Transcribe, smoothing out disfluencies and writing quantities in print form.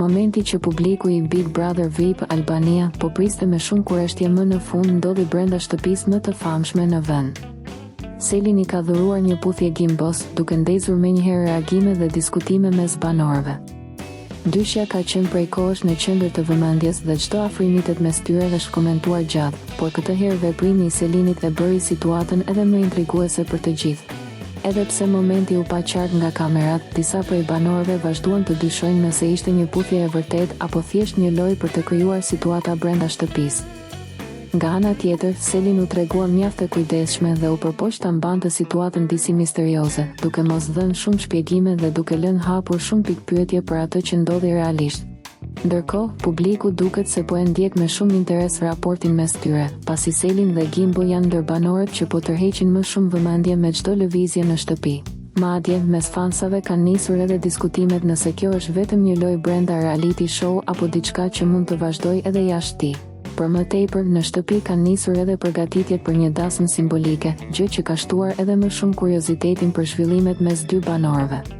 Momenti që publiku I Big Brother VIP Albania po priste me shumë kurreshtje më në fund ndodhi brenda shtëpisë më të famshme në vend. Selin I ka dhuruar një puthje gimbos, duke ndezur menjëherë reagime dhe diskutime mes banorëve. Dyshja ka qenë prej kohësh në qendër të vëmendjes dhe çdo afrimitet mes tyre dhe shkomentuar gjatë, por këtë herë veprimi I Selinit e bëri situatën edhe më intriguese për të gjithë. Edhe pse momenti u pa qartë nga kamerat, disa prej banorëve vazhduan të dyshojnë nëse ishte një puthje e vërtet apo thjesht një lojë për të krijuar situata brenda shtëpisë. Nga ana tjetër, Selin u tregua mjaft e kujdesshme dhe u përpoq ta mbante situatën disi misterioze, duke mos dhënë shumë shpjegime dhe duke lënë hapur shumë pikpyetje për atë që ndodhi realisht. Ndërkohë, publiku duket se po e ndjek me shumë interes raportin mes tyre, pasi Selin dhe Gimbo janë ndër banorët që po tërheqin më shumë vëmendje me çdo lëvizje në shtëpi. Madje, mes fansave kanë nisur edhe diskutimet nëse kjo është vetëm një lojë brenda reality show apo diçka që mund të vazhdojë edhe jashtë tij. Për më tepër, në shtëpi kanë nisur edhe përgatitjet për një dasmë simbolike, gjë që ka shtuar edhe më shumë kuriozitetin për zhvillimet mes dy banorëve.